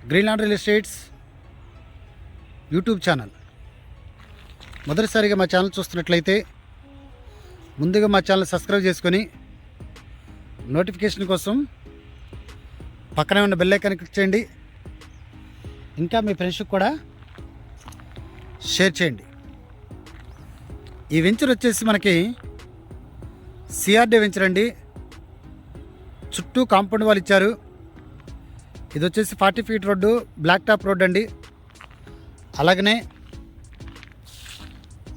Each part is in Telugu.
Greenland real estates YouTube channel. మొదటిసారిగా మా ఛానల్ చూస్తున్నట్లయితే ముందుగా మా ఛానల్ సబ్స్క్రైబ్ చేసుకొని నోటిఫికేషన్ కోసం పక్కనే ఉన్న బెల్ ఐకాన్ క్లిక్ చేయండి. ఇంకా మీ ఫ్రెండ్స్కి కూడా షేర్ చేయండి. ఈ వెంచర్ వచ్చేసి మనకి సిఆర్డే వెంచర్ అండి. చుట్టూ కాంపౌండ్ వాళ్ళు ఇచ్చారు. ఇది వచ్చేసి 40 feet road, black top road అండి. అలాగనే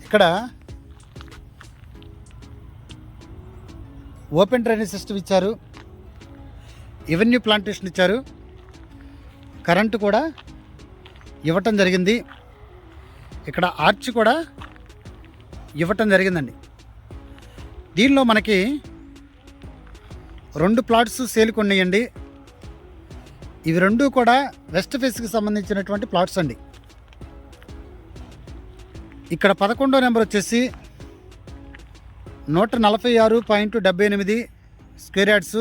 ఇక్కడ ఓపెన్ డ్రైనేజ్ సిస్టమ్ ఇచ్చారు, ఎవెన్యూ ప్లాంటేషన్ ఇచ్చారు, కరెంటు కూడా ఇవ్వటం జరిగింది. ఇక్కడ ఆర్చ్ కూడా ఇవ్వటం జరిగిందండి. దీనిలో మనకి 2 ప్లాట్స్ సేల్కి ఉన్నాయండి. ఇవి 2 కూడా వెస్ట్ ఫేస్కి సంబంధించినటువంటి ప్లాట్స్ అండి. ఇక్కడ 11వ నెంబర్ వచ్చేసి 146.78 స్క్వేర్ యార్డ్స్,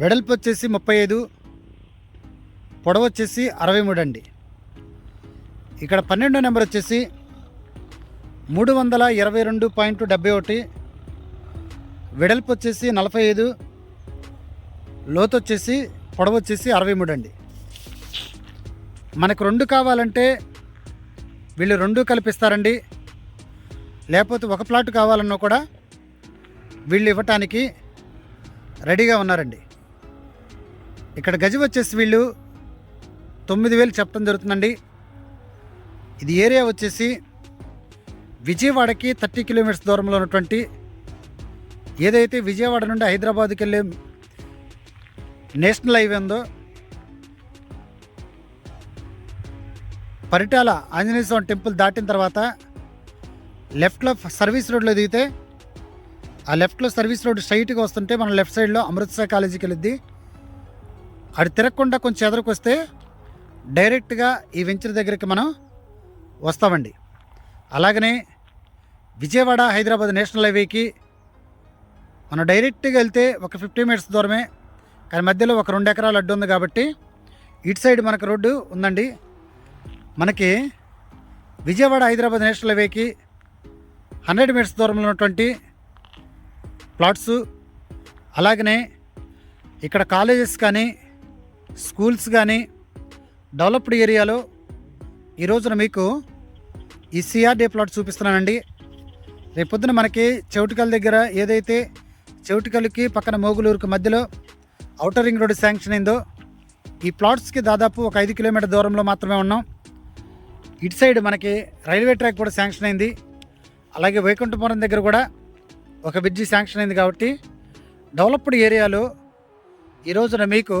వెడల్పు వచ్చేసి 35, పొడవు వచ్చేసి 63 అండి. ఇక్కడ 12వ నెంబర్ వచ్చేసి 322.71, వెడల్పు వచ్చేసి 45, లోతు వచ్చేసి పొడవు వచ్చేసి 63 అండి. మనకు 2 కావాలంటే వీళ్ళు 2 కల్పిస్తారండి. లేకపోతే ఒక ప్లాట్ కావాలన్నా కూడా వీళ్ళు ఇవ్వటానికి రెడీగా ఉన్నారండి. ఇక్కడ గజం వచ్చేసి వీళ్ళు 9,000 చెప్పడం జరుగుతుందండి. ఇది ఏరియా వచ్చేసి విజయవాడకి 30 కిలోమీటర్స్ దూరంలో ఉన్నటువంటి, ఏదైతే విజయవాడ నుండి హైదరాబాద్కి వెళ్ళే నేషనల్ హైవే ఉందో, పరిటాల ఆంజనేయ స్వామి టెంపుల్ దాటిన తర్వాత లెఫ్ట్లో సర్వీస్ రోడ్లో దిగితే, ఆ లెఫ్ట్లో సర్వీస్ రోడ్ స్ట్రైట్గా వస్తుంటే మన లెఫ్ట్ సైడ్లో అమృత్సర్ కాలేజీకి వెళ్ళిద్ది. అటు తిరగకుండా కొంచెం ఎదురుకు వస్తే డైరెక్ట్గా ఈ వెంచర్ దగ్గరికి మనం వస్తామండి. అలాగనే విజయవాడ హైదరాబాద్ నేషనల్ హైవేకి మనం డైరెక్ట్గా వెళ్తే ఒక 50 మీటర్స్ దూరమే, కానీ మధ్యలో ఒక 2 ఎకరాలు అడ్డు ఉంది కాబట్టి ఇటు సైడ్ మనకు రోడ్డు ఉందండి. మనకి విజయవాడ హైదరాబాద్ నేషనల్ హైవేకి 100 మీటర్స్ దూరంలో ఉన్నటువంటి ప్లాట్స్. అలాగనే ఇక్కడ కాలేజెస్ కానీ స్కూల్స్ కానీ డెవలప్డ్ ఏరియాలో ఈ రోజున మీకు ఈ సిఆర్డే ప్లాట్ చూపిస్తున్నానండి. రేపొద్దున మనకి చౌటికల్ దగ్గర ఏదైతే చౌటికల్కి పక్కన మోగులూరుకి మధ్యలో ఔటర్ రింగ్ రోడ్ శాంక్షన్ అయిందో, ఈ ప్లాట్స్కి దాదాపు ఒక 5 కిలోమీటర్ దూరంలో మాత్రమే ఉన్నాం. ఇటు సైడ్ మనకి రైల్వే ట్రాక్ కూడా శాంక్షన్ అయింది. అలాగే వైకుంఠపురం దగ్గర కూడా ఒక బ్రిడ్జి శాంక్షన్ అయింది. కాబట్టి డెవలప్డ్ ఏరియాలో ఈ రోజున మీకు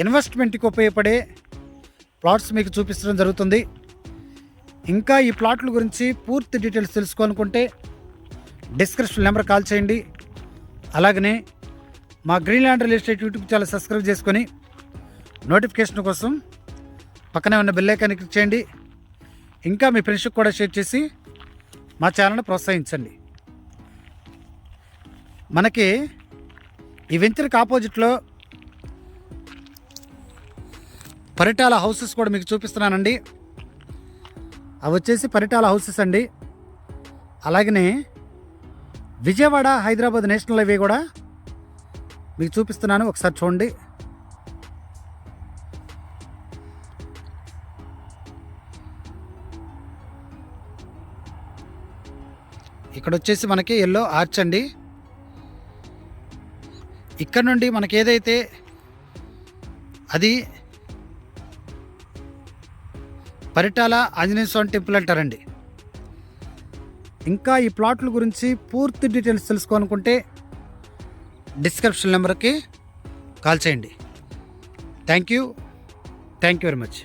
ఇన్వెస్ట్మెంట్కి ఉపయోగపడే ప్లాట్స్ మీకు చూపించడం జరుగుతుంది. ఇంకా ఈ ప్లాట్ల గురించి పూర్తి డీటెయిల్స్ తెలుసుకోవాలనుకుంటే డిస్క్రిప్షన్ నెంబర్ కాల్ చేయండి. అలాగనే మా Greenland real estate YouTube channel subscribe చేసుకొని నోటిఫికేషన్ కోసం పక్కనే ఉన్న బెల్ ఐకాన్ క్లిక్ చేయండి. ఇంకా మీ ఫ్రెండ్స్కి కూడా షేర్ చేసి మా ఛానల్ని ప్రోత్సహించండి. మనకి ఈ వెంచర్కి ఆపోజిట్లో పరిటాల హౌసెస్ కూడా మీకు చూపిస్తున్నానండి. అవి వచ్చేసి పరిటాల హౌసెస్ అండి. అలాగనే విజయవాడ హైదరాబాద్ నేషనల్ హైవే కూడా మీకు చూపిస్తున్నాను, ఒకసారి చూడండి. ఇక్కడ వచ్చేసి మనకి ఎల్లో ఆర్చ్ అండి. ఇక్కడ నుండి మనకి ఏదైతే అది పరిటాల ఆంజనేయ స్వామి టెంపుల్ అంటారండి. ఇంకా ఈ ప్లాట్ల గురించి పూర్తి డీటెయిల్స్ తెలుసుకోవాలనుకుంటే డిస్క్రిప్షన్ నెంబర్కి కాల్ చేయండి. Thank you very much.